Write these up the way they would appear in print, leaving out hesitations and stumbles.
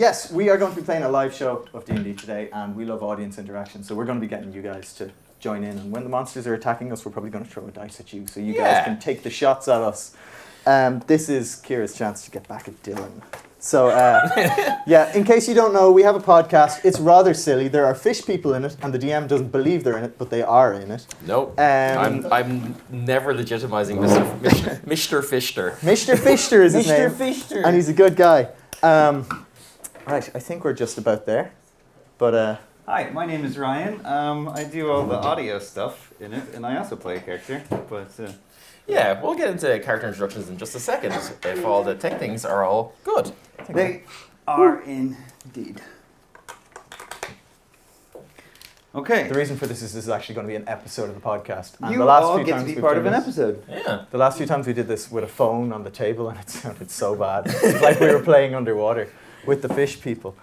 Yes, we are going to be playing a live show of D&D today, and we love audience interaction, so we're going to be getting you guys to join in. And when the monsters are attacking us, we're probably going to throw a dice at you, so you guys can take the shots at us. This is Kira's chance to get back at Dylan. So, in case you don't know, we have a podcast. It's rather silly. There are fish people in it, and the DM doesn't believe they're in it, but they are in it. Nope. I'm never legitimizing Mr. Fisher. Mr. Fisher is his name. Mr. Fisher. And he's a good guy. Right, I think we're just about there. But Hi, my name is Ryan. I do all the audio stuff in it, and I also play a character. But yeah, we'll get into character introductions in just a second if all the tech things are all good. they are indeed. Okay. the reason for this is actually going to be an episode of the podcast. And You the last all few get to times be we've part done of an this- episode. Yeah. The last few times we did this with a phone on the table, and it sounded so bad. It's like we were playing underwater with the fish people.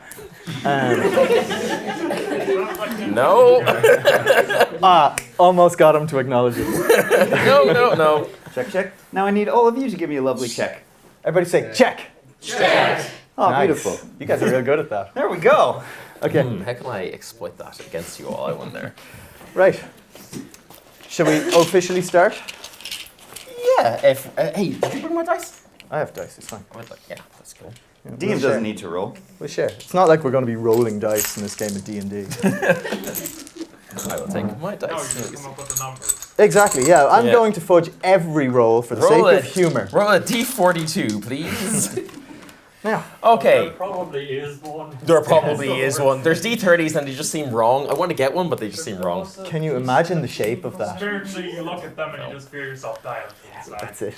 No. Almost got him to acknowledge it. No. Check. Now I need all of you to give me a lovely check. Everybody say, check. Check. Oh, Nice. beautiful. You guys are real good at that. There we go. Okay, How can I exploit that against you all? I wonder. right. Shall we officially start? Yeah. Hey, did you bring my dice? I have dice, it's fine. Yeah, that's cool. Yeah, DM we'll doesn't share. need to roll. We'll share. It's not like we're going to be rolling dice in this game of D&D. I will take my No, you dice. just come up with the numbers. Exactly, yeah. I'm Yeah. going to fudge every roll for the Roll sake it. of humour. Roll a d42, please. Now, Okay. There probably is one. There probably is one. There's D30s and they just seem wrong. I want to get one, but they just seem wrong. can you imagine the shape of that? Spiritually, you look at them and you just feel yourself dying. It's like, That's it.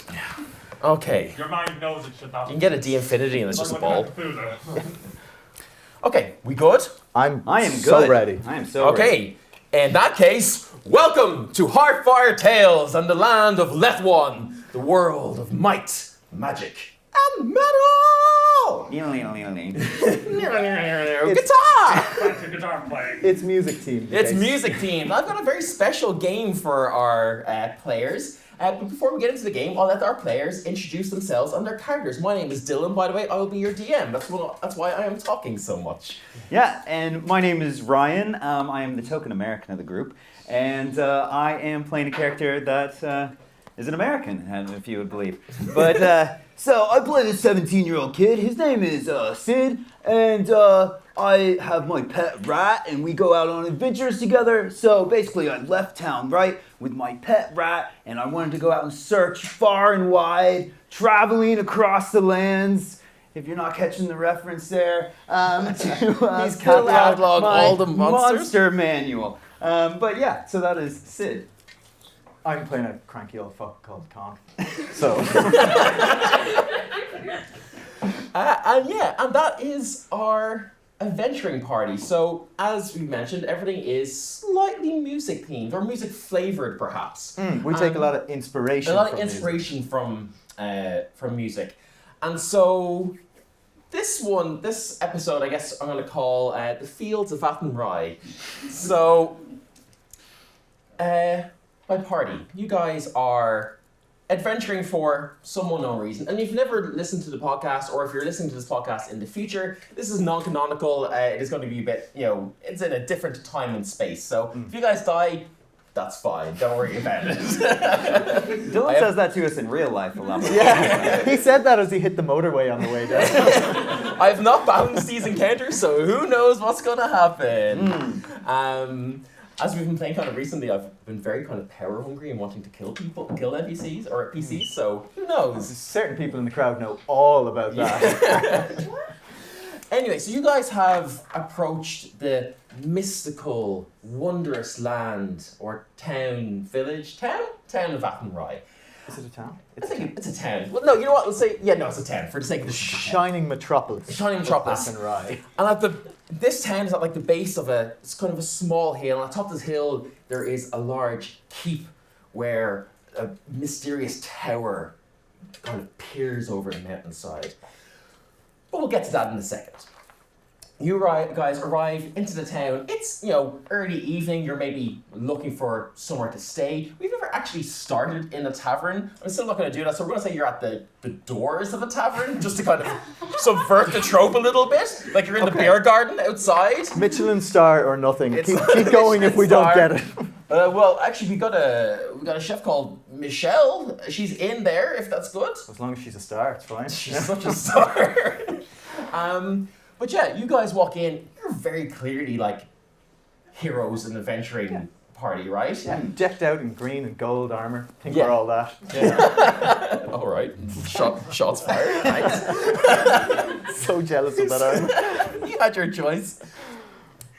Okay. your mind knows it should not. You can get a D infinity and it's just a ball. Cthulhu. Okay, we good? I am so good. ready. I am so ready. Okay, in that case, welcome to Hearthfire Tales and the land of Lethwan, the world of might, magic, and metal! Guitar! That's your guitar playing. It's music team. It's okay? music team. I've got a very special game for our players. But before we get into the game, I'll let our players introduce themselves and their characters. My name is Dylan, by the way. I will be your DM. That's why I am talking so much. Yeah, and my name is Ryan. I am the token American of the group, and I am playing a character that is an American, if you would believe. But so I play this 17-year-old kid. His name is Sid, and I have my pet rat, and we go out on adventures together. So basically, I left town, right, with my pet rat, and I wanted to go out and search far and wide, traveling across the lands. If you're not catching the reference there, to He's fill out cataloged my all the monsters? monster manual. But yeah, so that is Sid. I'm playing a cranky old fuck called Con. So, and that is our adventuring party. So, as we mentioned, everything is slightly music themed or music flavored, perhaps. we take a lot of inspiration A lot of from music. inspiration from music, and so this episode, I guess I'm going to call the Fields of Athenry. So, my party, you guys are adventuring for some unknown reason, and if you've never listened to the podcast, or if you're listening to this podcast in the future, this is non-canonical. It is going to be a bit, it's in a different time and space. So if you guys die, that's fine. Don't worry about it. Dylan says that to us in real life a lot. Yeah, he said that as he hit the motorway on the way down. I've not balanced these encounters, so who knows what's going to happen. As we've been playing kind of recently, I've been very kind of power hungry and wanting to kill NPCs or PCs, so who knows? Certain people in the crowd know all about that. Anyway, so you guys have approached the mystical, wondrous land or town of Athenry. Is it a town? I think it's a town. Well, no, you know what? Let's say, it's a town for the sake of the Shining metropolis. Shining metropolis. Athenry. And this town is at like the base of it's kind of a small hill. And on top of this hill, there is a large keep where a mysterious tower kind of peers over the mountainside. But we'll get to that in a second. You guys arrive into the town. It's, early evening. You're maybe looking for somewhere to stay. We've never actually started in a tavern. I'm still not going to do that, so we're going to say you're at the doors of a tavern, just to kind of subvert the trope a little bit. Like you're in the beer garden outside. Michelin star or nothing. It's Keep going if we don't get it. Well, actually, we got a chef called Michelle. She's in there, if that's good. As long as she's a star, it's fine. She's such a star. But yeah, you guys walk in. You're very clearly like heroes in an adventuring party, right? Yeah, decked out in green and gold armor. Think Yeah. we're all that. Yeah. All right. Shots fired. Nice. So jealous of that armor. You had your choice.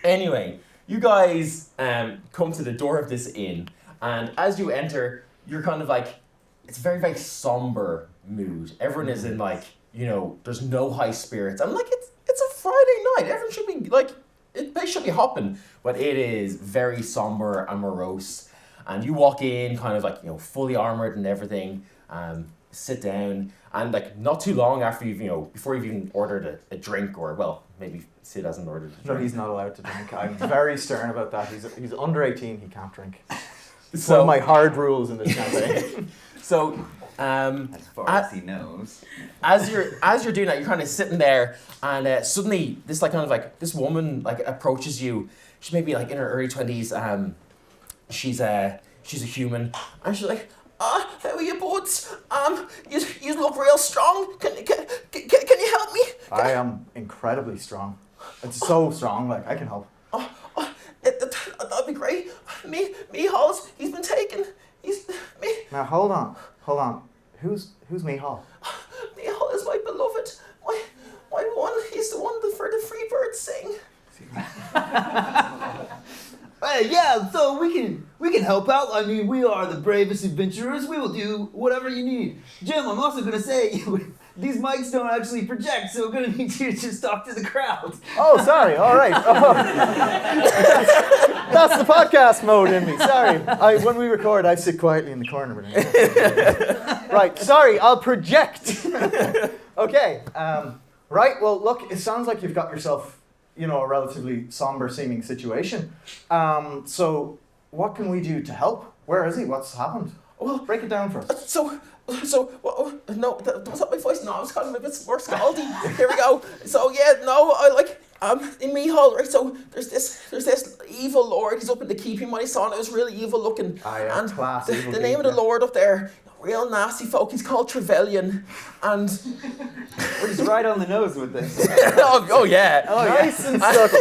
Anyway, you guys come to the door of this inn, and as you enter, you're kind of like, it's a very, very somber mood. Everyone is in like, there's no high spirits. I'm like, it's a Friday night. Everyone should be like, they should be hopping. But it is very somber and morose. And you walk in kind of like, fully armored and everything, sit down, and like not too long after you've, before you've even ordered a drink, or well, maybe Sid hasn't ordered a drink. No, he's not allowed to drink. I'm very stern about that. He's under 18, he can't drink. It's So- one of my hard rules in this campaign. So, As far as he knows. as you're doing that, you're kind of sitting there, and suddenly this woman like approaches you. She may be like in her early 20s. She's a human, and she's like, how are you, buds? You look real strong. Can you help me? I am incredibly strong. It's so strong, like I can help. That'd be great. Me Halls, he's been taken. Me Now hold on. Who's Mihal? Hall is my beloved. My one. He's the one for the free birds sing. Yeah, so we can help out. I mean, we are the bravest adventurers. We will do whatever you need. Jim, I'm also gonna say these mics don't actually project, so we're gonna need you to just talk to the crowd. Oh, sorry. All right. Oh. That's the podcast mode in me. Sorry. When we record, I sit quietly in the corner. Right. Sorry. I'll project. Okay. Right. Well, look. It sounds like you've got yourself, a relatively somber seeming situation. So, what can we do to help? Where is he? What's happened? Well, Break it down for us. So, no, that was not my voice. No, I was kind of a bit more scaldy. Here we go. So yeah, no, I like in Mihal, right? So there's this evil lord. He's up in the keep. You might have saw it. It was really evil looking. Yeah, and class the evil name of keep, the lord up there, real nasty folk. He's called Trevelyan, and We're just right on the nose with this. oh yeah, Nice and subtle.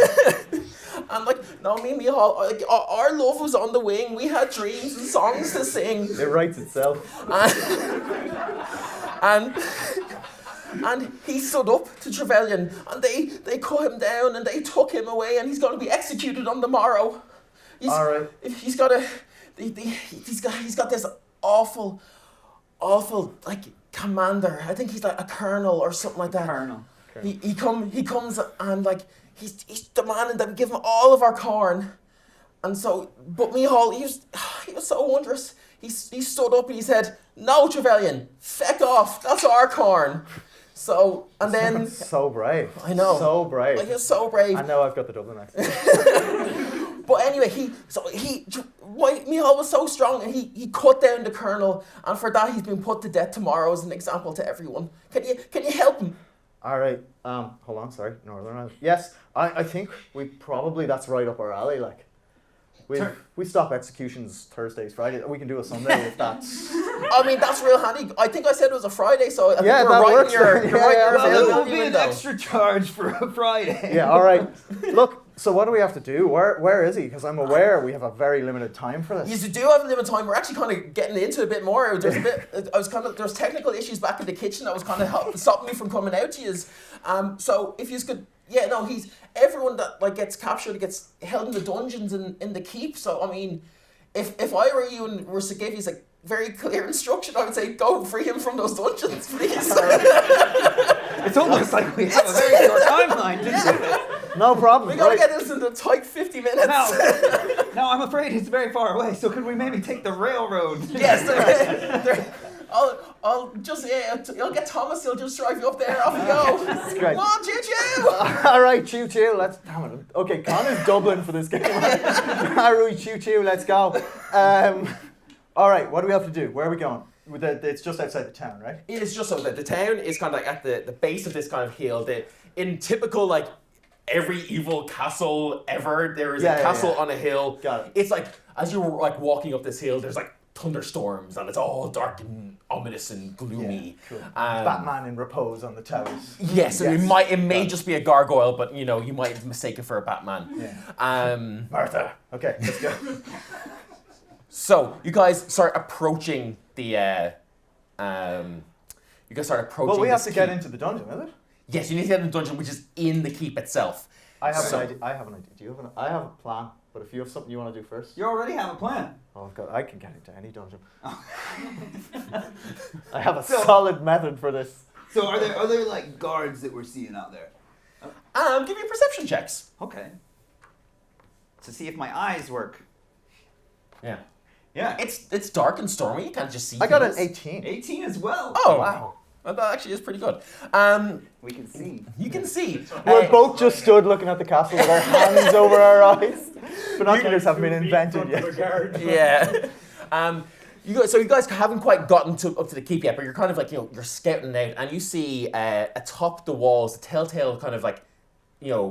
And like, no, me and Mihal, like, our love was on the wing. We had dreams and songs to sing. It writes itself. And he stood up to Trevelyan, and they cut him down and they took him away, and he's going to be executed on the morrow. All right. He's got this awful like commander. I think he's like a colonel or something like that. Colonel. He comes and like he's demanding that we give him all of our corn. And so, but Mihal, he was so wondrous. He stood up and he said, "No, Trevelyan, feck off. That's our corn." So, and then So brave. I know. So brave. Like, he was so brave. I know I've got the Dublin accent. But anyway, Mihal was so strong, and he cut down the colonel, and for that he's been put to death tomorrow as an example to everyone. Can you help him? All right. Hold on. Sorry. Northern Ireland. Yes. I think that's right up our alley. Like, we stop executions Thursdays, Fridays. We can do a Sunday if that's. I mean, that's real handy. I think I said it was a Friday, so I think Yeah, we're that right works in your, then. you're right in your Well, it will availability be an window. extra charge for a Friday. Yeah. All right. Look. So what do we have to do? Where is he? Because I'm aware we have a very limited time for this. You do have a limited time. We're actually kind of getting into it a bit more. There's technical issues back in the kitchen that was kind of stopping me from coming out to you. So if you could, he's everyone that like gets captured gets held in the dungeons in the keep. So I mean, if I were you and were to give you like very clear instruction, I would say go free him from those dungeons, please. It's almost like we have a very short timeline to do it. No problem. We gotta Right. get this in the tight 50 minutes. No, I'm afraid it's very far away, so could we maybe take the railroad? Yes, I'll get Thomas. He'll just drive you up there. Off you go. That's great. Come on, choo choo. All right, choo choo. Let's. Damn it. Okay, Con is Dublin for this game. Harry, choo choo. Let's go. All right, what do we have to do? Where are we going? It's just outside the town, right? It is just so that the town is kind of like at the base of this kind of hill. In typical like every evil castle ever, there is a castle on a hill. Got it. It's like as you're like walking up this hill, there's like thunderstorms and it's all dark and ominous and gloomy. Cool. Batman in repose on the towers. Yes, and it may just be a gargoyle, but you might mistake it for a Batman. Yeah. Martha. Okay, let's go. So you guys start approaching the. Well, we have to get into the dungeon, is it? Yes, you need to get in the dungeon, which is in the keep itself. I have an idea. I have an idea. Do you have an? I have a plan. But if you have something you want to do first. You already have a plan. Oh God, I can get into any dungeon. I have a solid method for this. So are there like guards that we're seeing out there? Give me perception checks. Okay. To see if my eyes work. Yeah. Yeah. It's dark and stormy. You can't just see. I got an things. 18. 18 as well. Oh wow. That actually is pretty good. We can see. You can see. We're both just stood looking at the castle with our hands over our eyes. Binoculars haven't been invented yet. Yeah. You guys haven't quite gotten up to the keep yet, but you're kind of like you're scouting out, and you see atop the walls, the telltale kind of like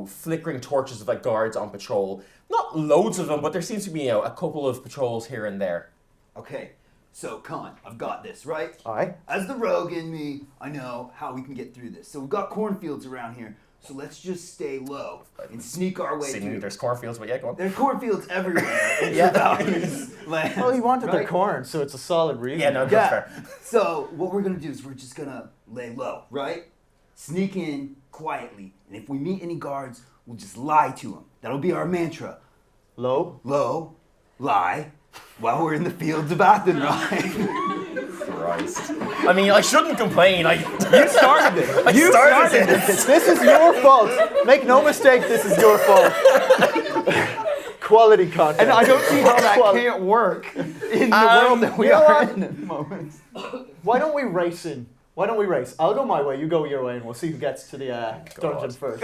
flickering torches of like guards on patrol. Not loads of them, but there seems to be a couple of patrols here and there. Okay. So, Con, I've got this, right? Aye. As the rogue in me, I know how we can get through this. So we've got cornfields around here, so let's just stay low and sneak our way Seemingly through. there's cornfields, but yeah, go on. There's cornfields everywhere in Yeah. Valley's land. Well, he wanted the right? corn, so it's a solid reason. Yeah, no, that's fair. So what we're gonna do is we're just gonna lay low, right? Sneak in quietly, and if we meet any guards, we'll just lie to them. That'll be our mantra. Low. Low, lie, while we're in the Fields of Athenry. Christ. I mean, I shouldn't complain. You started it. You started this. This is your fault. Make no mistake, this is your fault. Quality content. And I don't see how that can't work in the world that we you know are what? in at the moment. Why don't we race in? Why don't we race? I'll go my way, you go your way, and we'll see who gets to the dungeon first.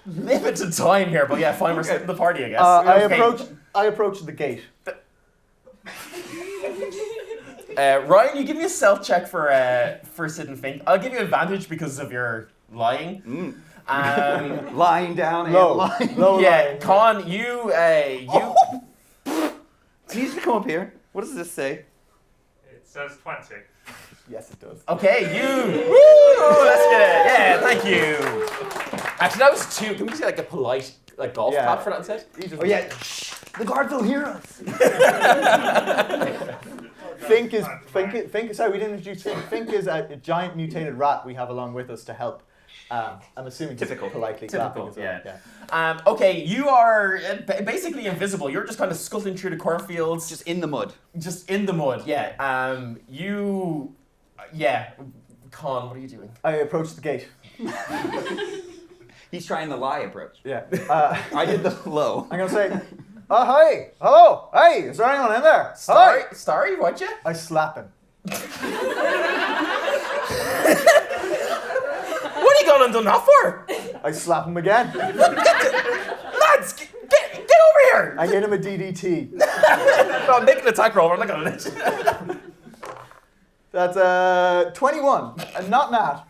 Limited time here, but yeah, fine, we're splitting the party, I guess. I approach the gate. Ryan, you give me a stealth check for Sid and Fink. I'll give you advantage because of your lying. Lying down Low. and lying. Low Yeah, lying. Con, you. Can you just come up here? What does this say? It says 20. Yes, it does. Okay, you. Woo! Let's get it. Yeah, thank you. Actually, that was 2. Can we just get like a polite golf clap for that instead? Oh yeah, shh, the guards will hear us. Fink is sorry, we didn't introduce Fink. Fink is a giant mutated rat we have along with us to help. I'm assuming Typical. politely clapping as well. Yeah. Okay, you are basically invisible. You're just kind of scuttling through the cornfields. Just in the mud. Just in the mud, yeah. Con, what are you doing? I approach the gate. He's trying the lie approach. Yeah. I did the low. I'm gonna say, hey, hello, hey, is there anyone in there? Starry, what'd you? I slap him. What are you going undone that for? I slap him again. Lads, get over here! I hit him a DDT. No, make an attack roll. I'm not gonna let you. That's 21, not nat.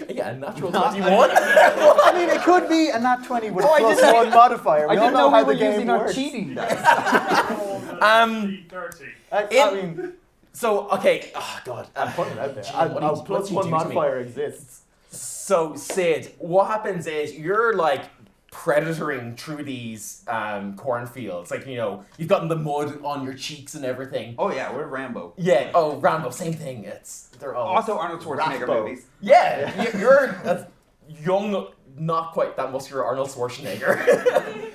Yeah, natural 21. I mean, it could be a nat 20 with plus one modifier. We I all didn't know know how we were the game using works. our cheating dice. 30. I mean, So, okay. Oh, God. I'm putting it out there. what Plus do you one do to me? modifier exists. So, Sid, what happens is you're like predatoring through these cornfields. Like, you've gotten the mud on your cheeks and everything. Oh yeah, we're Rambo. Yeah. Oh, Rambo, same thing. They're all. Also Arnold Schwarzenegger Rambo. movies. Yeah, you're a young, not quite that muscular Arnold Schwarzenegger.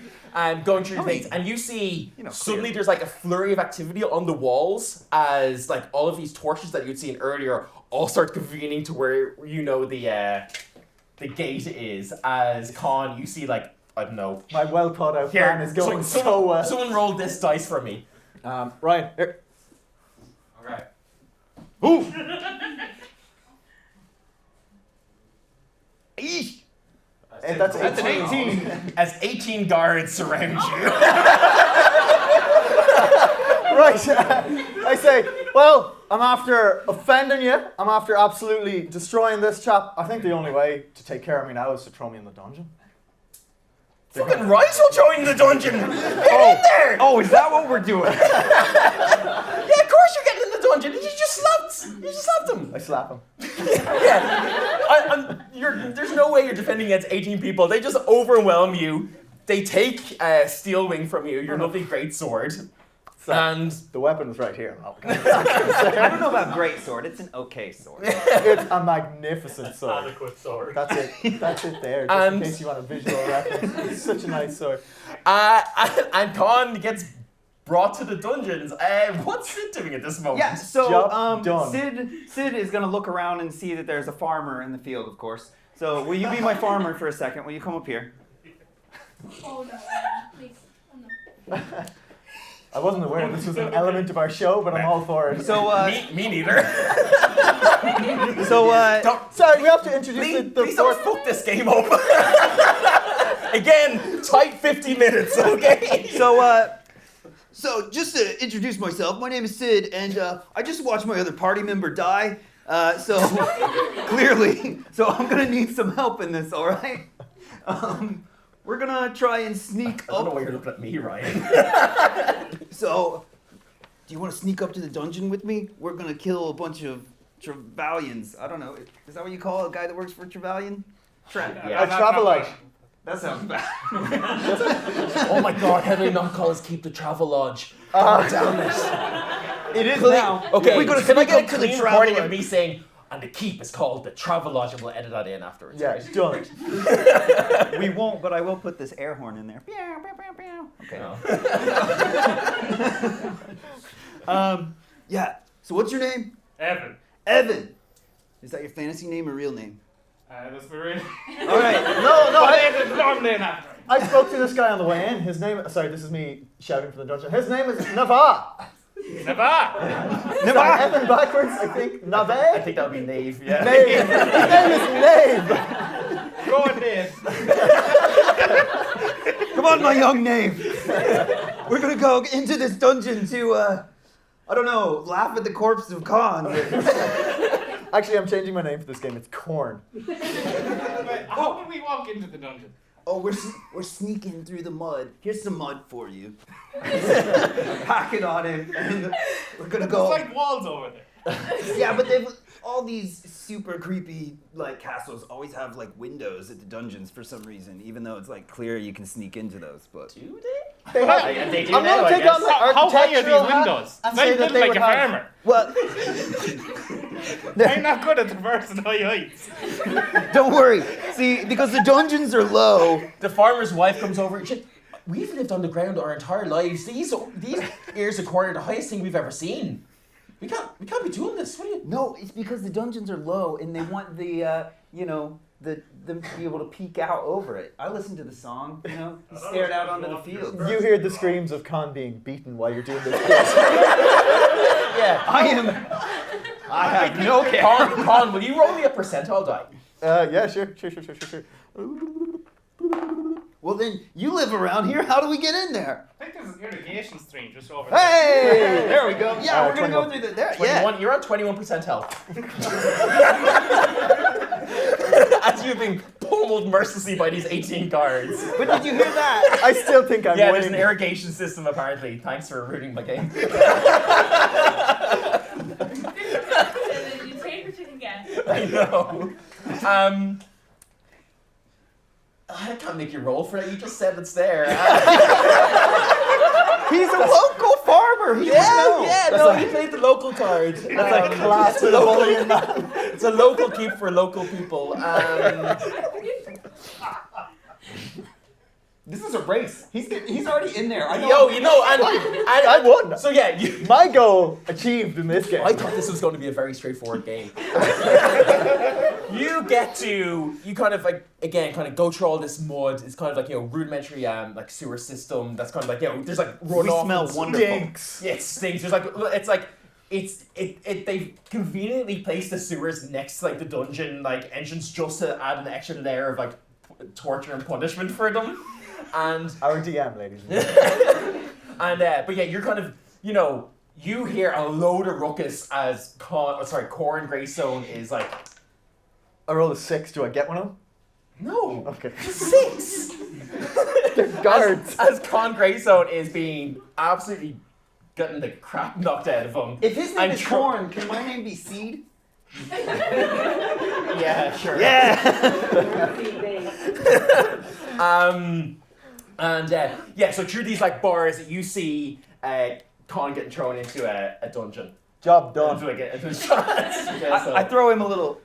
Going through things, and you see suddenly there's like a flurry of activity on the walls as like all of these torches that you'd seen earlier all start convening to where the gate is. As Con, you see like, I don't know. My well thought out plan is going so well. Someone rolled this dice for me. Ryan, here. Okay. Ooh. Eesh. That's That's an 18. As 18 guards surround you. Right. I say, well, I'm after offending you. I'm after absolutely destroying this chap. I think the only way to take care of me now is to throw me in the dungeon. Fucking Rice will join the dungeon. Get in there. Oh, is that what we're doing? Yeah, of course you're getting in the dungeon. You just slapped him. I slap him. Yeah. There's no way you're defending against 18 people. They just overwhelm you. They take Steel Wing from you, your lovely great sword. And the weapon's right here. I don't know about great sword. It's an okay sword. It's a magnificent sword. Adequate sword. That's it. That's it there, just in case you want a visual reference. It's such a nice sword. and Khan gets brought to the dungeons. What's Sid doing at this moment? Yeah, so Job done. Sid is going to look around and see that there's a farmer in the field, of course. So will you be my farmer for a second? Will you come up here? Oh no, please. Oh no. I wasn't aware this was an element of our show, but I'm all for it. So, Me neither. Sorry, we have to introduce the Please don't fourth. fuck this game up. Again, tight 50 minutes, okay? So, just to introduce myself, my name is Sid, and I just watched my other party member die. So clearly, I'm gonna need some help in this. All right. We're gonna try and sneak I don't know up. why you're looking at me, Ryan. So, do you want to sneak up to the dungeon with me? We're gonna kill a bunch of Trevelyan's. I don't know. Is that what you call a guy that works for Trevelyan? Yeah. A Travelite. That sounds bad. Oh my god, how do they not call us Keep the Travel Lodge? Damn it. it is now. Okay, We're gonna can I sneak get a up to the clean Travel recording of Lodge. me saying, and the keep is called the Travel Lodge, and we'll edit that in afterwards. Yeah, right? done. We won't, but I will put this air horn in there. Okay. No. Yeah. So, what's your name? Evan. Evan. Is that your fantasy name or real name? That's my real. All right. No, Normal name after. I spoke to this guy on the way in. His name, sorry, this is me shouting from the dungeon. His name is Nava. Nava. Sorry, Evan backwards, I think. I Nave? think that would be Nave, yeah. Nave. His name is Nave. Go on, Dave. Come on, my young knave. We're gonna go into this dungeon to, I don't know, laugh at the corpse of Khan. Actually, I'm changing my name for this game. It's Corn. How can we walk into the dungeon? Oh, we're sneaking through the mud. Here's some mud for you. Pack it on him, and we're gonna go. There's like walls over there. Yeah, but they've all these super creepy like castles always have like windows at the dungeons for some reason, even though it's like clear you can sneak into those. But Do they? They have, They do I'm now, going I to take guess. on the How high are architectural these hat windows? and I say that built they like would a have... farmer. well, I'm not good at traversing high heights. don't worry. See, because the dungeons are low. The farmer's wife comes over and we've lived on the ground our entire lives. These ears of corn are the highest thing we've ever seen. We can't be doing this. What are you? No, it's because the dungeons are low, and they want the them to be able to peek out over it. I listened to the song. He stared out onto the field. You hear the screams of Khan being beaten while you're doing this. Yeah. I have no care. Con, will you roll me a percentile die? Yeah, sure. Well, then you live around here. How do we get in there? I think there's an irrigation stream just over there. Hey, there we go. Yeah, we're gonna 21. go through there. 21, Yeah. You're on 21% health. As you've been pummeled mercilessly by these 18 guards. But did you hear that? I still think I'm Yeah, there's winning. an irrigation system apparently. Thanks for ruining my game. You take or chicken guess. I know. I can't make you roll for it. You just said it's there. He's a local farmer. He would know. He played the local card. That's like class with a bullying man. It's a local keep for local people. This is a race. He's already in there. I know. Yo, and I won. So yeah, My goal achieved in this game. I thought this was going to be a very straightforward game. You kind of like again kind of go through all this mud. It's kind of like rudimentary like sewer system. That's kind of like there's like runoff. We smell and wonderful. Stinks. Yeah, it stinks. There's like it's like they've conveniently placed the sewers next to like the dungeon like entrance just to add an extra layer of like torture and punishment for them. And Our DM, ladies and gentlemen. and but yeah, you're kind of you hear a load of ruckus as Corin Greystone is like, I roll a 6. Do I get one of them? no, Okay. 6. They're guards. As Con Greystone is being absolutely getting the crap knocked out of him. If his name I'm is tr- Corn, can my name be Seed? Yeah, sure. Yeah. So through these like bars you see Con getting thrown into a dungeon. Job done. Into a shot. I throw him a little,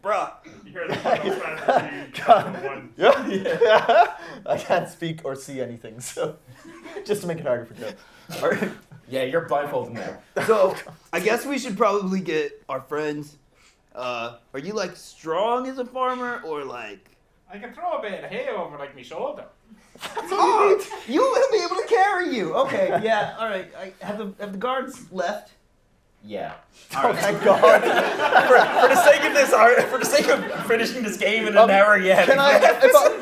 bruh. You hear the Final Fantasy one. Yeah. I can't speak or see anything, so just to make it harder for Joe. Yeah, you're blindfolded now. So, I guess we should probably get our friends. Are you like strong as a farmer or like? I can throw a bit of hay over like my shoulder. Oh, you will be able to carry you. Okay, yeah, all right. I have the guards left. Yeah. Oh thank God. For the sake of for the sake of finishing this game in an hour, yeah. Can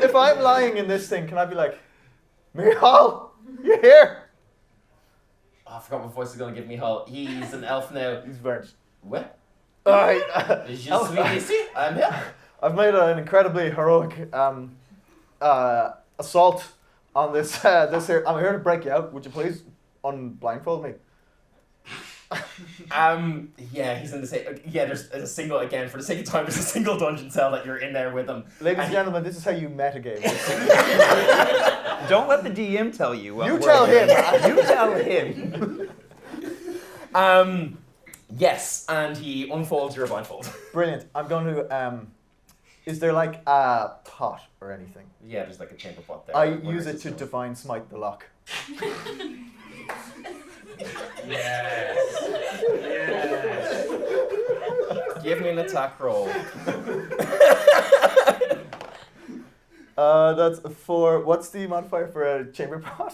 if I'm lying in this thing, can I be like, Mihal, you're here? Oh, I forgot what voice is gonna give me Hull. He's an elf now. He's burnt. What? Alright. Je suis ici. I'm here. I've made an incredibly heroic assault on this here. I'm here to break you out. Would you please unblindfold me? Yeah, he's in the same. Yeah, there's a single again for the sake of time. There's a single dungeon cell that you're in there with him. Ladies and gentlemen, this is how you metagame. Don't let the DM tell you. What You we're tell doing. him. You tell him. Yes, and he unfolds your blindfold. Brilliant. I'm going to. Is there like a pot or anything? Yeah, there's like a chamber pot there. I Where use is it to still? divine smite the lock. Yes. Yes. Give me an attack roll. That's a 4. What's the modifier for a chamber pot?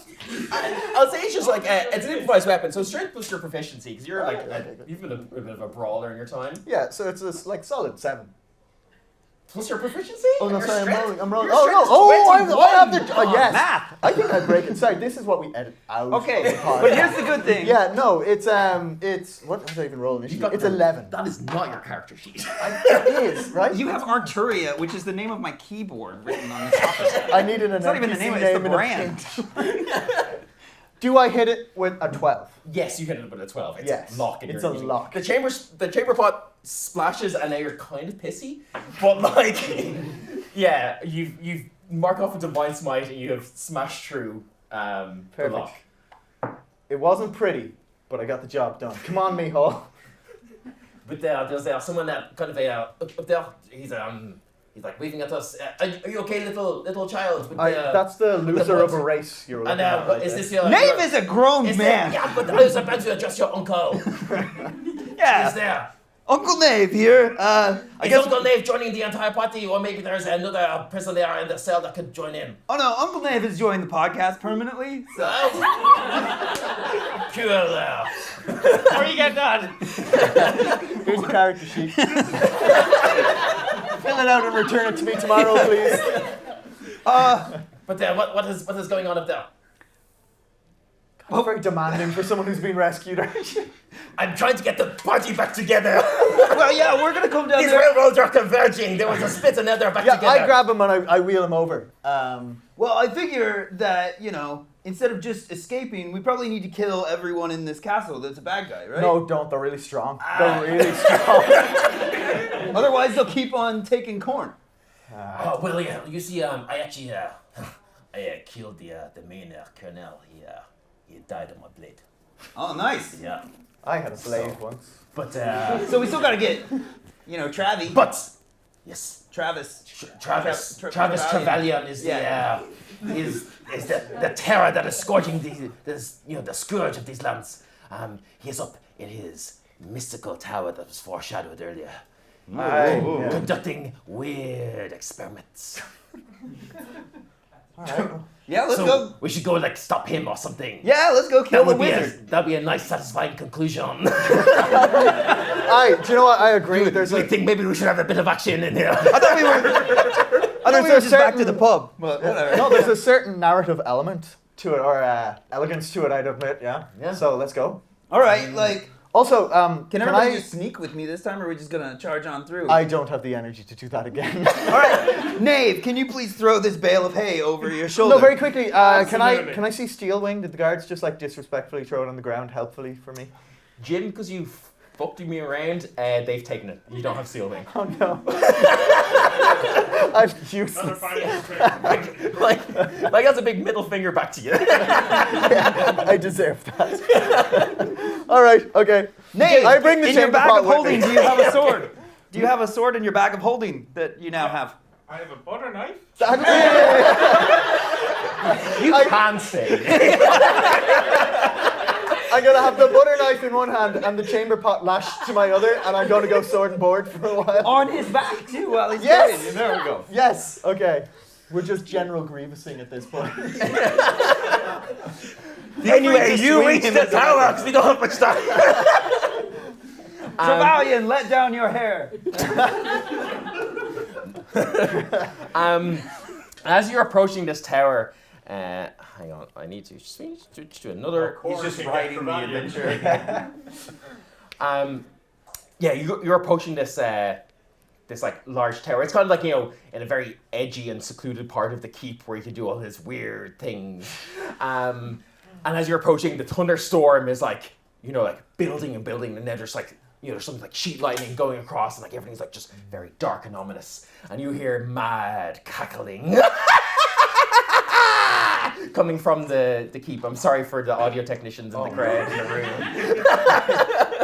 I'll say it's just like it's an improvised weapon, so strength plus your proficiency because you're like you've been a bit of a brawler in your time. Yeah, so it's like solid 7. Plus your proficiency. Oh no, Your sorry, strength? I'm rolling. Your Oh no! strength is Oh, I have the. 21. Yes, Math. I think I break it. Sorry, this is what we edit out. Okay, of the pod. but here's the good thing. Yeah, no, it's what did I even roll initially? It's 11. That is not your character sheet. It is right. You have Arturia, which is the name of my keyboard written on the top of it. I needed an It's not even the NPC name, it's the name in a brand. print. Do I hit it with a 12? Yes, you hit it with a 12. It's Yes, a lock. And it's you're a using- lock. The chamber pot splashes, and now you're kind of pissy, but like, yeah, you've mark off a divine smite, and you have smashed through the Perfect. lock. It wasn't pretty, but I got the job done. Come on, Mihal. But there's someone that kind of up there. He's like waving at us. Are you okay, little child? With That's the loser of a race you're looking and at. right is there. this your? Nave is a grown is man. There, yeah, but I was about to address your uncle. Yeah. Is there? Uncle Nave here. I Is guess. Uncle Nave joining the entire party, or maybe there's another person there in the cell that could join in? Oh no, Uncle Nave has joined the podcast permanently. So. Cool there. Before you get done. Here's a character sheet. Fill it out and return it to me tomorrow, please. But what is going on up there? Oh, very demanding for someone who's been rescued, aren't you? I'm trying to get the party back together. Well, yeah, we're gonna come down These there. railroads are converging. There was a split and now they're back Yeah, together. I grab him and I wheel him over. Well, I figure that instead of just escaping, we probably need to kill everyone in this castle that's a bad guy, right? No, don't. They're really strong. They're really strong. Otherwise, they'll keep on taking corn. Oh well, yeah. You see, I actually I killed the main colonel. He died on my blade. Oh, nice. Yeah. I had a slave once. But So we still gotta get, Travi. yes. Travis. Travis Travis Trevelyan is Yeah. is the terror that is scourging the scourge of these lands. He's up in his mystical tower that was foreshadowed earlier, conducting weird experiments. All right. Yeah, let's so go. we should go like stop him or something. Yeah, let's go kill the wizard. That'd be a nice, satisfying conclusion. Do you know what? I agree. Do you think maybe we should have a bit of action in here? I thought we were just back to the pub. But whatever. No, there's a certain narrative element to it, or elegance to it, I'd admit, yeah? Yeah. So let's go. All right, like, Also, can everybody just sneak with me this time, or are we just gonna charge on through? I don't have the energy to do that again. All right, Knave, can you please throw this bale of hay over your shoulder? No, very quickly, can Absolutely. I see Steelwing? Did the guards just like disrespectfully throw it on the ground helpfully for me? Jim, because you fucked me around, they've taken it. You don't have seal ring. Oh no. I'm Another useless. final like that's a big middle finger back to you. Yeah, I deserve that. All right, okay. Knave, I bring the in your chamber bag pot of with holding, me. do you have a sword? Do you have a sword in your bag of holding that you now have? I have a butter knife. You can say. I'm gonna have the butter knife in one hand and the chamber pot lashed to my other, and I'm gonna go sword and board for a while. On his back too, while he's Yes! carrying you. There we go. Yes. Okay. We're just General Grievousing at this point. Anyway, you reach the tower because we don't have much time. Trevelyan, let down your hair. As you're approaching this tower, hang on, I need to switch to another. He's just writing the adventure. Yeah, you're approaching this this like large tower. It's kind of like, you know, in a very edgy and secluded part of the keep where you can do all these weird things. And as you're approaching, the thunderstorm is like, you know, like building and building, and then there's like, you know, there's something like sheet lightning going across, and like everything's like just very dark and ominous. And you hear mad cackling coming from the keep. I'm sorry for the audio technicians in the crowd in the room.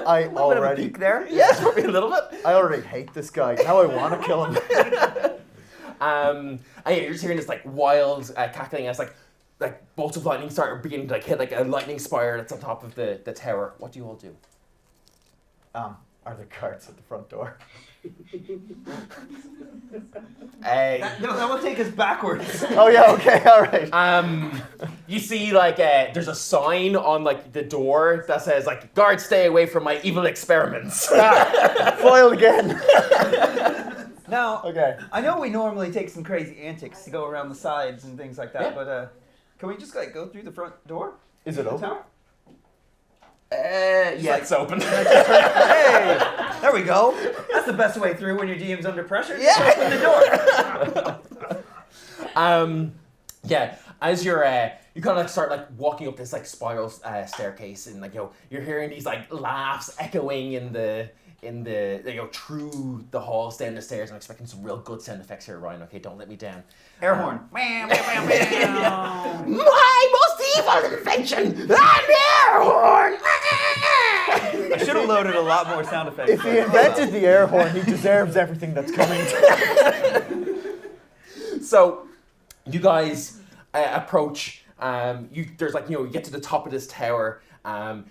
I Bit of a already, peek there. Yes, probably a little bit. I already hate this guy. Now I want to kill him. And yeah, you're just hearing this like wild cackling as like bolts of lightning start beginning to like hit like a lightning spire that's on top of the tower. What do you all do? Are there guards at the front door? That will take us backwards. Oh yeah. Okay. All right. You see like there's a sign on like the door that says like, "Guards, stay away from my evil experiments." Foiled again. Now, Okay. I know we normally take some crazy antics to go around the sides and things like that, Yeah. but can we just like go through the front door? Is it The open? tower? Yeah, it's open. Hey, there we go. That's the best way through when your DM's under pressure. Just open the door. Yeah, as you're you kind of like start like walking up this like spiral staircase, and like, you know, you're hearing these like laughs echoing in the you know, through the halls down the stairs. I'm expecting some real good sound effects here, Ryan. Okay, don't let me down. Air horn. My most evil invention, an air horn. I should have loaded a lot more sound effects. If he invented the air horn, he deserves everything that's coming to him. So, you guys approach. There's like, you know, you get to the top of this tower.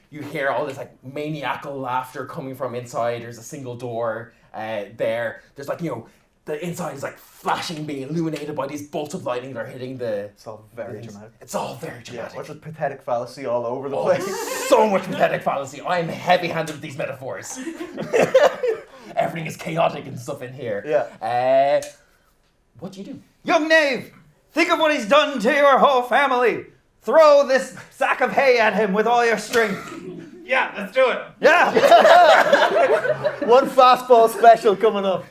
You hear all this like maniacal laughter coming from inside. There's a single door there. There's like, you know, the inside is like flashing, being illuminated by these bolts of lightning that are hitting the. It's all very dramatic. It's all very Yeah. dramatic. What's with pathetic fallacy all over the Oh, place? so much pathetic fallacy. I'm heavy-handed with these metaphors. Everything is chaotic and stuff in here. Yeah. What do you do? Young knave, think of what he's done to your whole family. Throw this sack of hay at him with all your strength. Yeah, let's do it. Yeah. One fastball special coming up.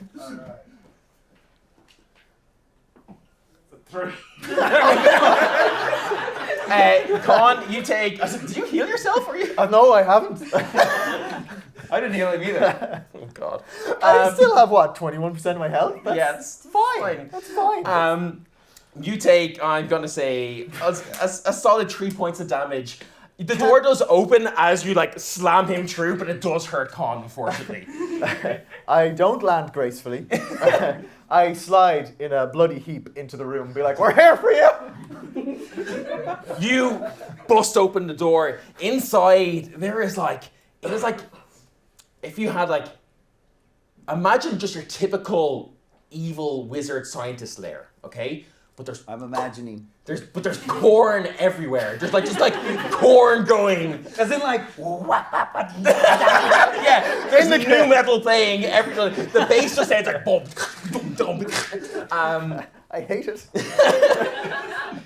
Three. Con, you take. Did you heal yourself? Or you? No, I haven't. I didn't heal him either. Oh God. I still have what, 21% of my health? That's Yeah, it's fine. That's fine. You take, I'm gonna say, a solid 3 points of damage. The door does open as you like slam him through, but it does hurt Con, unfortunately. I don't land gracefully. I slide in a bloody heap into the room and be like, "We're here for you!" You bust open the door. Inside, it is like, if you had like, imagine just your typical evil wizard scientist lair, okay? I'm imagining. There's corn everywhere. There's like just like corn going. As in like, Yeah, there's the new metal playing every. The bass just sounds like boom, boom, boom. I hate it.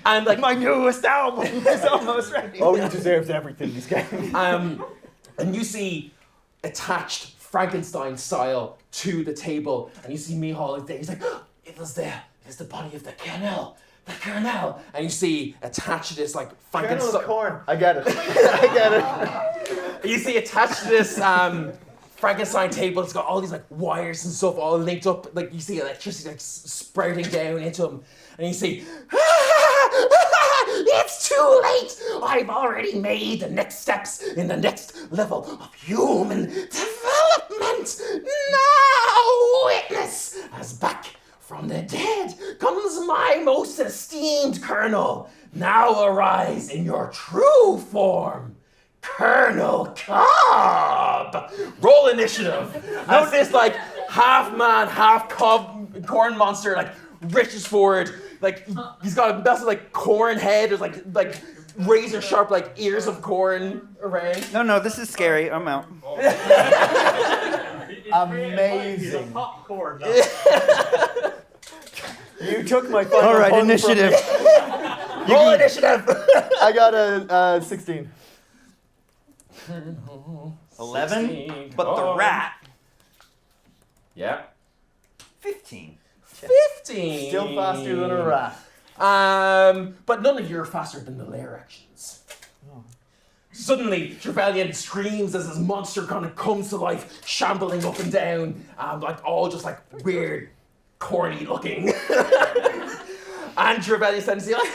And like my newest album is almost ready. Odin deserves everything this game. and you see attached Frankenstein style to the table, and you see Mihal is there. He's like, oh, it is the body of the Colonel. The Colonel. And you see attached to this like Kernel Frankenstein. of corn. I get it. I get it. You see attached to this Frankenstein table, it's got all these like wires and stuff all linked up. Like you see electricity like sprouting down into them, and you see, it's too late. I've already made the next steps in the next level of human development. Now witness as back from the dead comes my most esteemed Colonel. Now arise in your true form. Colonel Cobb! Roll initiative. As this like half man, half cob corn monster like reaches forward, like he's got a massive like corn head, there's like razor sharp like ears of corn around. No, this is scary. I'm out. Amazing. Popcorn. You took my final All right, pun from initiative. me. Roll initiative. I got a 16. 11, 16. but the Oh. rat. Yeah. 15. 15. Still faster than a rat. But none of you are faster than the lair actions. Suddenly, Trevelyan screams as this monster kind of comes to life, shambling up and down, like all just like weird, corny looking. And Trevelyan stands there like,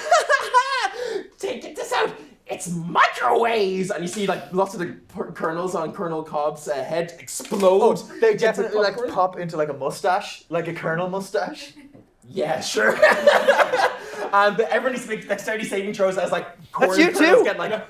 take this out. It's microwaves, and you see like lots of the kernels on Colonel Cobb's head explode. They into definitely like popcorn. pop into like a mustache, like a colonel mustache. Yeah, sure. And everybody needs to make dexterity saving throws as like corn That's you kernels too. get like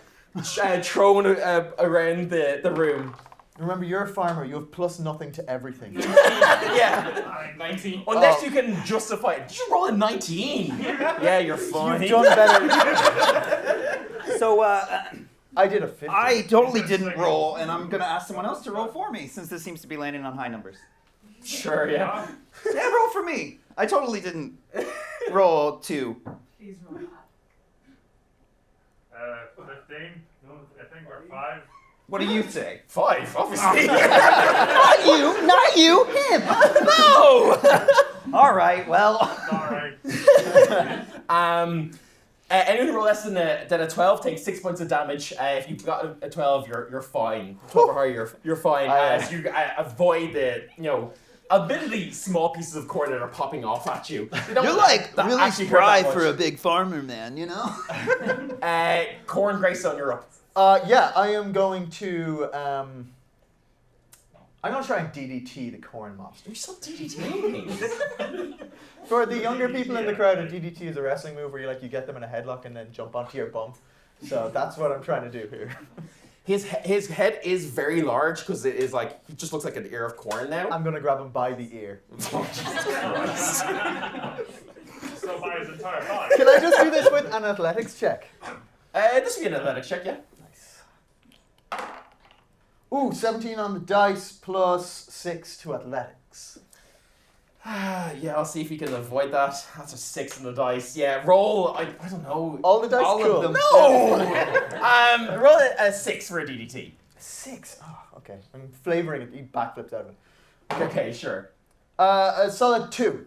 thrown around the room. Remember, you're a farmer. You have plus nothing to everything. Yeah. 19. Unless you can justify it. Did you roll a 19? Yeah, you're fine. You've done better. So, I did a 50. I totally didn't roll, and I'm going to ask someone else to roll for me, since this seems to be landing on high numbers. Sure, yeah. Yeah, roll for me. I totally didn't roll 2. Please roll that. 15. No, I think we're 5. What do you say? 5, obviously. Not you, him. No! All right, well. Alright. Anyone who rolls less than a 12 takes 6 points of damage. If you've got a 12, you're fine. 12 or higher, you're fine. As you avoid the, admittedly small pieces of corn that are popping off at you. They don't You're like that really actually hurt that spry much. for a big farmer, man, you know? Corn Greystone, you're up. Yeah, I am going to. I'm going to try and DDT the corn monster. You're so DDT. For the younger people in the crowd, a DDT is a wrestling move where you get them in a headlock and then jump onto your bum. So that's what I'm trying to do here. His head is very large because it is like, he just looks like an ear of corn now. I'm going to grab him by the ear. Oh, Jesus Christ. So by his entire body. Can I just do this with an athletics check? This would be an athletics check, yeah. Ooh, 17 on the dice plus 6 to athletics. Yeah, I'll see if you can avoid that. That's a 6 on the dice. Yeah, roll, I don't know. All the dice? All cool. of them. No! Roll a 6 for a DDT. 6? Oh, okay. I'm flavoring it. He backflips out of it. Okay, sure. A solid 2.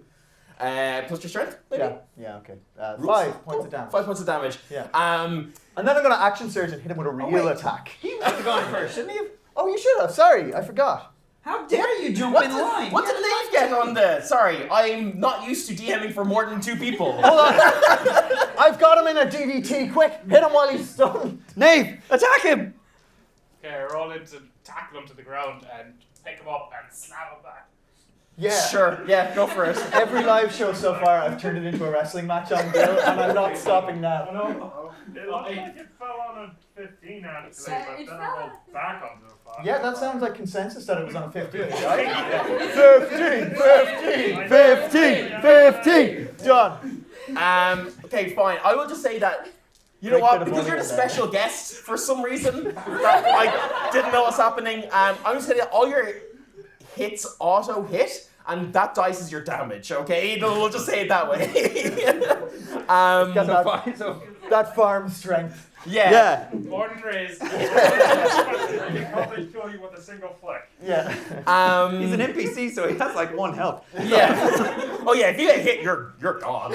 Plus your strength, maybe? Yeah, okay. Rules. 5 points of damage. 5 points of damage. Yeah. And then I'm going to action surge and hit him with a real wait. attack. He would have gone first, shouldn't he? Oh, you should have. Sorry, I forgot. How dare you jump What in did, line? what did Nave get on the... Sorry, I'm not used to DMing for more than 2 people. Hold on. I've got him in a DDT. Quick, hit him while he's stunned. Nave, attack him! Okay, roll in to tackle him to the ground and pick him up and snap him back. Yeah. Sure, yeah, go for it. Every live show so far, I've turned it into a wrestling match on Bill, and I'm not stopping now. No, it looked like it fell on a 15 actually, It but then I fell. rolled back onto a 5. Yeah, that sounds like consensus that it was on a 15, right? 15! Done. Okay, fine. I will just say that. You know Great what? bit of Because money you're the in there. special guest for some reason, that I didn't know what's happening. I'm just saying that all your hits auto hit, and that dice is your damage. Okay, we'll just say it that way. That farm strength. Yeah. Born and raised. You can't kill you with a single flick. Yeah. He's an NPC, so he has like 1 health. Yeah. Oh yeah. If you get hit, you're gone.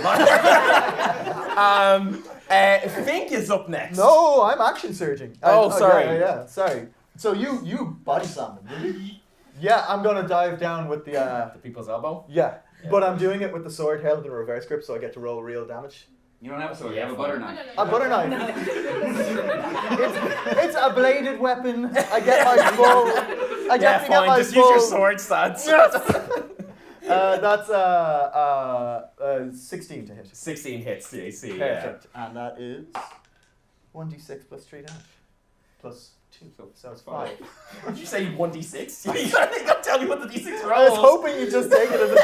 Fink is up next. No, I'm action surging. Oh, sorry. Yeah, sorry. So you body slam him, did you? Yeah, I'm gonna dive down with the. The people's elbow. Yeah, but I'm doing it with the sword held in a reverse grip, so I get to roll real damage. You don't have a sword, you have a butter knife. A butter knife. It's a bladed weapon. I get my full. I Yeah, definitely get fine. my Just full. use your sword stats. That's 16 to hit. 16 hits the AC. Perfect, and that is 1d6 plus 3 damage, plus 2, so it's 5. Did you say 1d6? You gotta tell me what the d6 rolls. I was hoping you'd just take it as a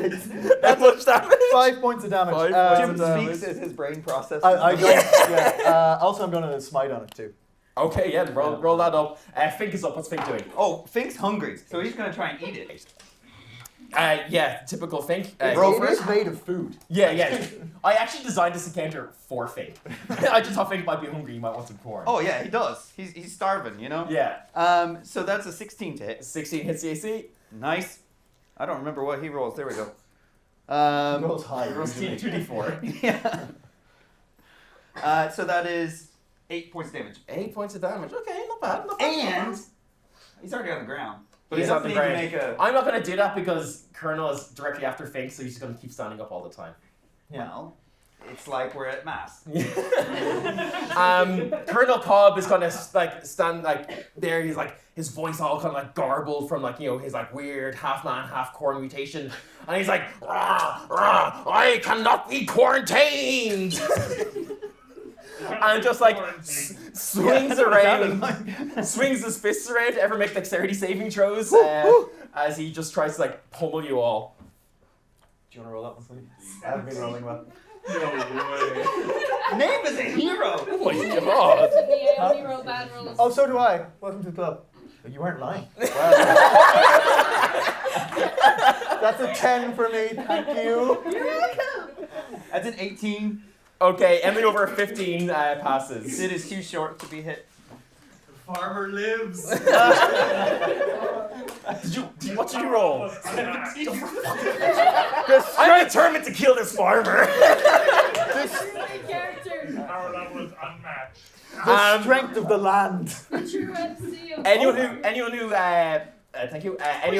d6. That much damage. 5 points of damage. 5 Jim points of damage. speaks as his brain processes. I yeah. Also, I'm gonna smite on it too. Okay, yeah, roll that up. Fink is up. What's Fink doing? Oh, Fink's hungry, so he's gonna try and eat it. Yeah, typical Fink. It is made of food. Yeah. I actually designed this encounter for Fink. I just thought Fink might be hungry. You might want some corn. Oh yeah, he does. He's starving, you know. Yeah. So that's a 16 to hit. 16 hits the AC. Nice. I don't remember what he rolls. There we go. Rolls high. It rolls usually. 2d4. Yeah. So that is 8 points of damage. 8 points of damage. Okay, not bad. Not bad. And he's already on the ground. But He's he on doesn't the need to ground. make a. I'm not going to do that because Colonel is directly after Fink, so he's just going to keep standing up all the time. Well, it's like we're at mass. Colonel Cobb is gonna stand there. He's like his voice all kind of like garbled from his like weird half man half corn mutation, and he's like, rah, rah, I cannot be quarantined. And just like swings around, swings his fists around to ever make dexterity saving throws as he just tries to like pummel you all. Do you want to roll that one, please? I haven't been rolling well. No way. Name is a hero. Oh my god! I only roll bad rolls. Oh, so do I. Welcome to the club. But you weren't lying. Wow. That's a 10 for me. Thank you. That's an 18. Okay, anything over 15 passes. Sid is too short to be hit. Farmer lives. What did you roll? 17. I'm determined to kill this farmer. Character. Our level is unmatched. The strength of the land. The true MC of Anyone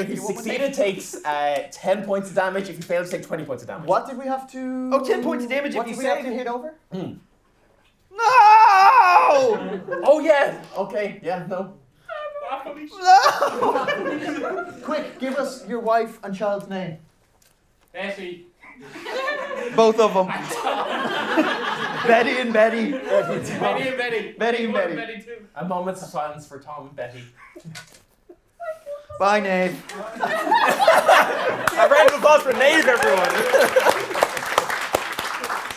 who succeeded takes 10 points of damage. If you fail, to take 20 points of damage. What did we have to... Oh, 10 points of damage What if did you we have save. to hit over? No! Oh yeah. Okay. Yeah. No. Quick, give us your wife and child's name. Betty. Both of them. Betty and Betty. Betty and Betty. Betty and Betty. Betty too. A moment's of silence for Tom and Betty. Bye, Nave. A round of applause for Nave, everyone.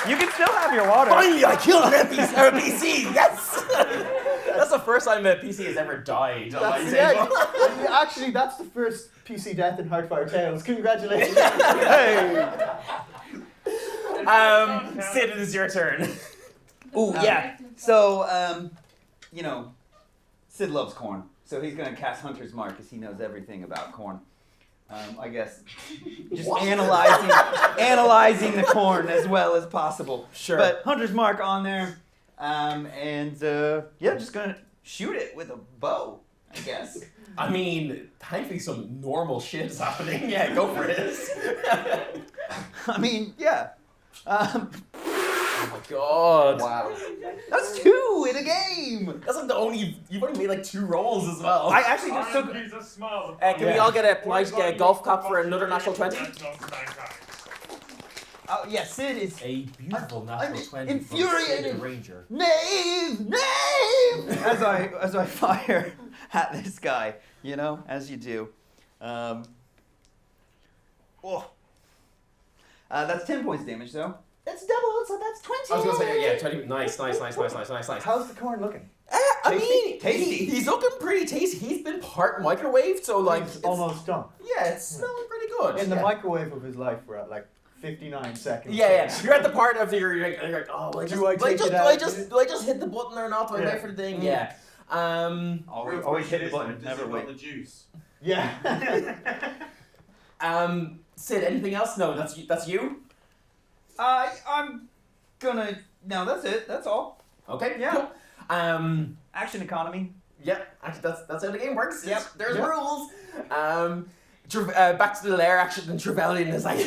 You can still have your water. Finally, I killed an NPC. Yes. That's the first time a PC has ever died on my table. Actually, that's the first PC death in Hearthfire Tales. Congratulations. Hey. Sid, it is your turn. Ooh, yeah. So, Sid loves corn. So he's going to cast Hunter's Mark because he knows everything about corn. I guess just analyzing the corn as well as possible. Sure. But Hunter's Mark on there. Just going to shoot it with a bow, I guess. I mean, thankfully some normal shit is happening. Yeah, go for it. I mean, yeah. Oh my god. Wow. That's 2 in a game. That's like you've only made like 2 rolls as well. I actually just took... He's a small. Can we all get a nice golf clap for another natural 20? Oh, yeah, Sid is... A beautiful natural 20 infuriated. from Sid Ranger. Nave! as I fire at this guy, as you do. That's 10 points of damage, though. It's double, so that's 20. I was gonna say, yeah, 20. Nice. How's the corn looking? I mean, Tasty. he's looking pretty tasty. He's been part microwaved, so like, It's almost done. yeah, it's smelling pretty good. In the yeah. microwave of his life, we're at like 59 seconds. Yeah. You're at the part of you're like, oh, Do I take it out? do I just hit the button or not? Do I wait for the thing? Yeah. Always hit the button. Does Never it wait. got the juice? Yeah. Sid, anything else? No, that's you. I'm gonna. No, that's it. That's all. Okay. Yeah. Cool. Action economy. Yeah. Actually, that's how the game works. Yep. There's Yep. rules. Back to the lair action, and Trevelyan is like,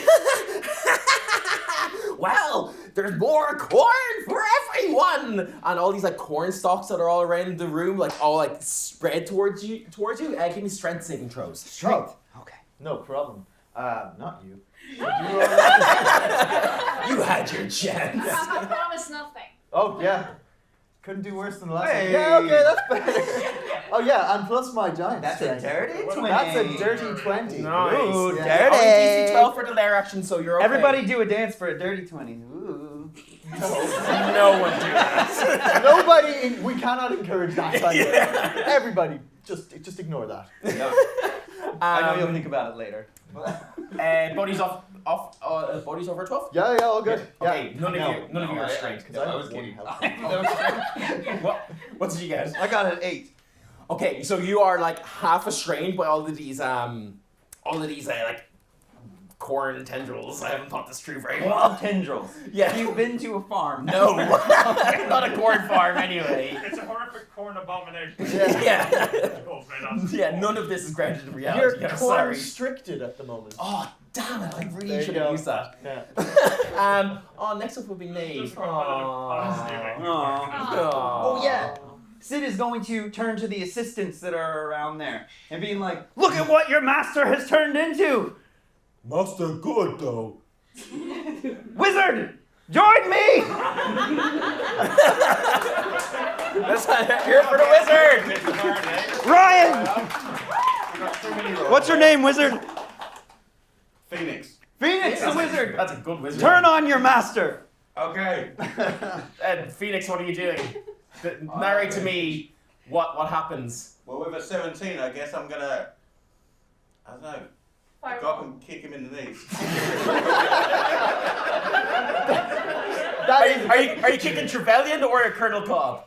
well, there's more corn for everyone, and all these like corn stalks that are all around the room, like all like spread towards you. Give me strength saving throws. Strength. Okay. No problem. Not you. You had your chance. I promise nothing. Oh, yeah. Couldn't do worse than the last Hey. one. Yeah, okay, that's better. Oh, yeah, and plus my giant That's a strength. dirty 20. That's a dirty 20. Nice. Ooh, Yeah. dirty. Only DC 12 for the lair action, so you're okay. Everybody do a dance for a dirty 20. Ooh. No one do that. Nobody, we cannot encourage that. By the way. Everybody, just ignore that. I know you'll think about it later. Bodies bodies over 12. Yeah, all good. Okay, Yeah. none of you are strength. Because I was getting help. What did you get? I got an 8. Okay, so you are like half restrained by all of these like corn tendrils. I haven't thought this through very well. Tendrils. Yeah. You've been to a farm. No, not a corn farm anyway. It's a horrific corn abomination. Yeah. Oh, right on. Yeah, none of this is grounded in reality. You're I'm corn sorry. restricted at the moment. Oh, damn it! I There really you should go. have used that. Yeah. Next up will be Nate. Just for honestly, like, Oh yeah. Sid is going to turn to the assistants that are around there and being like, "Look at what your master has turned into! Master good though. Wizard, join me!" Let's hear it for the wizard. Ryan, what's your name, wizard? Phoenix. Phoenix, the wizard. That's a good wizard. Turn on your master. Okay. Phoenix, what are you doing? Narrate to me what happens. Well, with a 17, I guess I'm gonna. I don't know. Go up Fireball. and kick him in the knees. Are you kicking Trevelyan or Colonel Cobb?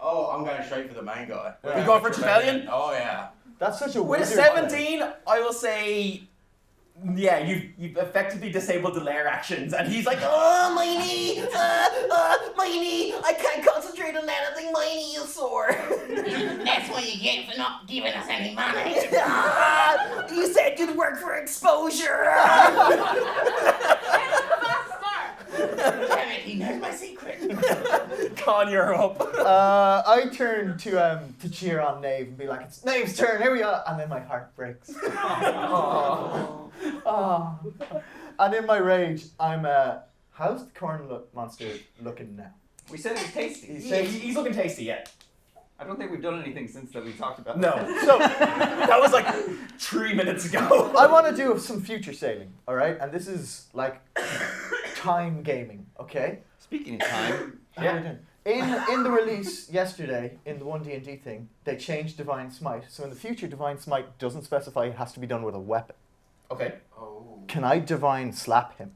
Oh, I'm going straight for the main guy. You going for Trevelyan? Oh yeah. That's such a With a wizard 17, I will say, yeah, you've effectively disabled the lair actions, and he's like, oh, my knee, my knee, I can't concentrate on anything, my knee is sore. That's what you get for not giving us any money. You said you'd work for exposure. Damn it, he knows my secret. Con, you're up. I turn to cheer on Nave and be like, it's Nave's turn, here we are, and then my heart breaks. Oh. And in my rage, I'm how's the corn monster looking now? We said it was tasty. He's looking tasty, yeah. I don't think we've done anything since that we talked about. No. So That was like 3 minutes ago. I want to do some future sailing, all right? And this is like time gaming, okay? Speaking of time, How are we doing? In the release yesterday, in the 1D&D thing, they changed Divine Smite. So in the future, Divine Smite doesn't specify it has to be done with a weapon. Okay. Oh. Can I Divine Slap him?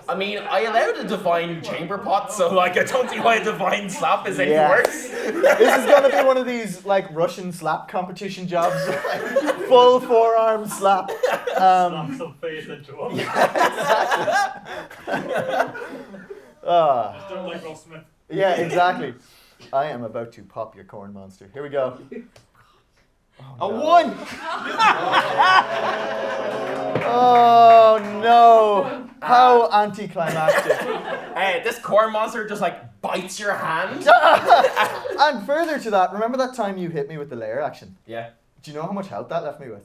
I mean, I allowed a divine chamber pot, so like I don't see why a divine slap is any Yeah. worse. This is going to be one of these like Russian slap competition jobs. Full forearm slap. Slap some face into him. Just don't like Will Smith. Yeah, exactly. I am about to pop your corn monster. Here we go. a 1. Oh no! How anticlimactic. This corn monster just like bites your hand. And further to that, remember that time you hit me with the lair action? Yeah, Do you know how much health that left me with?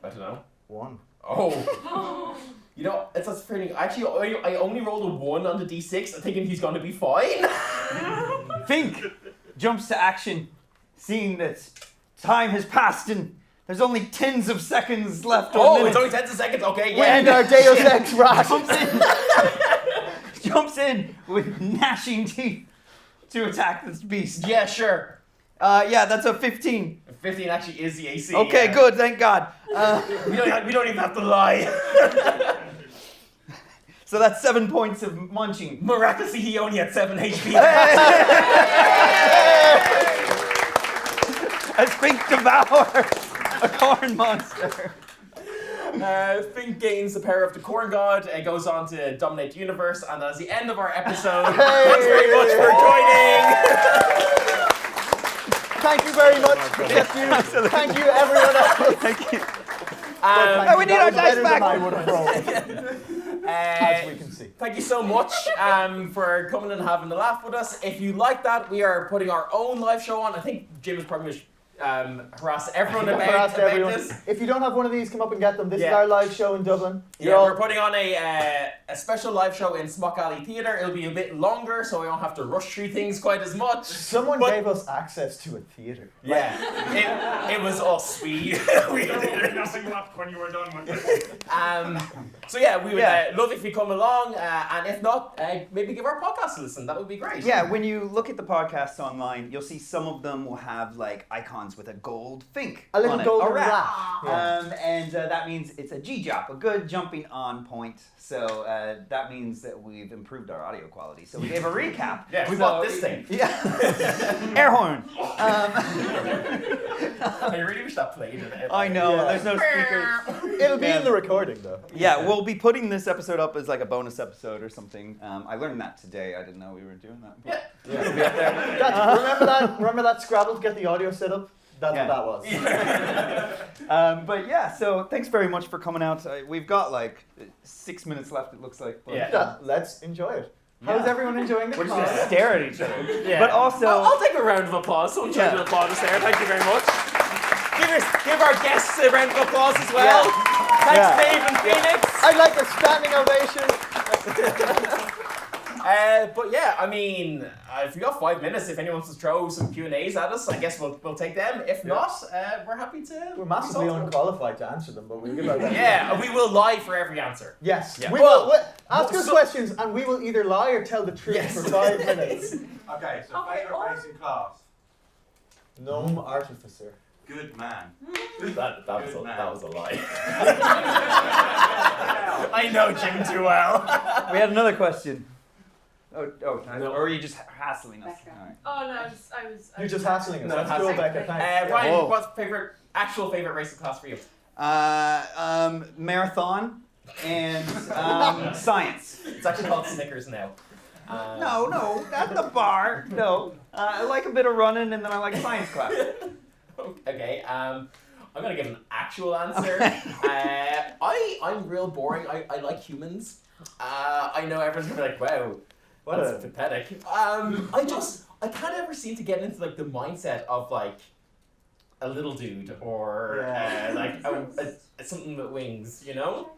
I don't know. 1. Oh. You know, it's a feeling. Actually, I only rolled a 1 on the d6, thinking he's gonna be fine. Fink jumps to action, seeing that time has passed and There's only tens of seconds left. Oh, it's only 10 seconds. Okay, yeah. And our Deus Ex rat. Jumps in with gnashing teeth to attack this beast. Yeah, sure. Yeah, that's a 15. 15 actually is the AC. Okay, good, thank God. We don't even have to lie. So that's 7 points of munching. Miraculously, he only had 7 HP. A Fink devours a corn monster. Fink gains the power of the corn god and goes on to dominate the universe, and that's the end of our episode. Thanks very much for joining. Thank you very much. Thank you, everyone else. Thank you. We need our dice back. I would have rolled, as we can see. Thank you so much for coming and having a laugh with us. If you like that, we are putting our own live show on. I think Jim is probably harass everyone about this. If you don't have one of these, come up and get them. This is Yeah. our live show in Dublin. We're putting on a special live show in Smock Alley Theatre. It'll be a bit longer, so we don't have to rush through things quite as much. Someone gave us access to a theatre. Yeah, it was us. We did Nothing left when you were done with it. So yeah, we would love if you come along, and if not, maybe give our podcast a listen. That would be great. Yeah, when you look at the podcasts online, you'll see some of them will have like icons with a gold Fink A little on it. golden A rat. rat. And that means it's a G-Jop, a good jumping on point. So that means that we've improved our audio quality. So we gave a recap. Yeah, we bought this thing. Yeah. Air horn. I really wish that played in it. I know, Yeah. there's no speakers. It'll be in the recording, though. Yeah, we'll be putting this episode up as like a bonus episode or something. I learned that today. I didn't know we were doing that. It'll be up there. Remember that Scrabble to get the audio set up? That's Yeah. what that was. But yeah, so thanks very much for coming out. We've got like 6 minutes left, it looks like. But Yeah. Let's enjoy it. How's everyone enjoying the We're just con? gonna stare at each other. Yeah. But also, I'll take a round of applause. Someone try to applaud us there. Thank you very much. Give our guests a round of applause as well. Thanks, Dave and Phoenix. I'd like a standing ovation. But yeah, I mean, if we got 5 minutes, if anyone wants to throw some Q&As at us, I guess we'll take them. If not, we're happy to. We're massively unqualified to answer them, but we'll give our best. Yeah, we will lie for every answer. Yes. Yeah. We Well, will. Ask us questions, and we will either lie or tell the truth for 5 minutes. Okay, so favourite race and class? Gnome artificer. Good man. That was Good man. a lie. I know Jim too well. we had another question. Oh, No. or are you just hassling us? All right. Oh no, I was. You're just hassling us. No, That's hassling. cool, Becca. Thanks. Ryan, Whoa. what's actual favorite race and class for you? Marathon and science. It's actually called Snickers now. No, not the bar. No, I like a bit of running, and then I like science class. Okay, I'm gonna give an actual answer. I'm real boring. I like humans. I know everyone's gonna be like, wow, that's pathetic. I can't ever seem to get into like the mindset of like a little dude or something with wings, you know?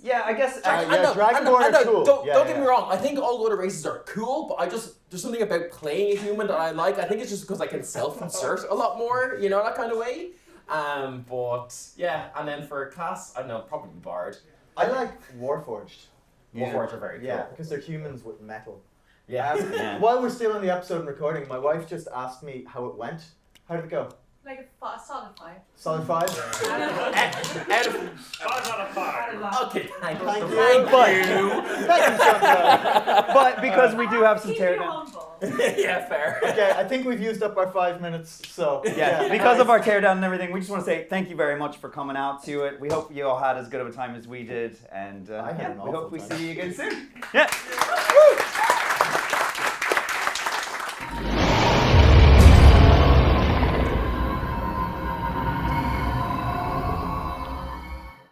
Yeah, I guess. Dragonborn are cool. Don't Yeah, get me wrong. I think all other races are cool, but there's something about playing a human that I like. I think it's just because I can self-insert a lot more, you know, that kind of way. But yeah, and then for class, I don't know, probably Bard. I like Warforged. Warforged are very cool. Yeah, because they're humans with metal. Yeah. While we're still in the episode and recording, my wife just asked me how it went. How did it go? Like a solid 5. Solid 5? Out of 5 out of 5. Okay, thank you. Thank you. Thank you. Thank you, Chantal. But because we do have some Keep you teardown. humble. Yeah, fair. Okay, I think we've used up our 5 minutes, so. Yeah, because of our teardown and everything, we just want to say thank you very much for coming out to it. We hope you all had as good of a time as we did, and I had an we awful hope we time. see you again soon. Yeah. Woo!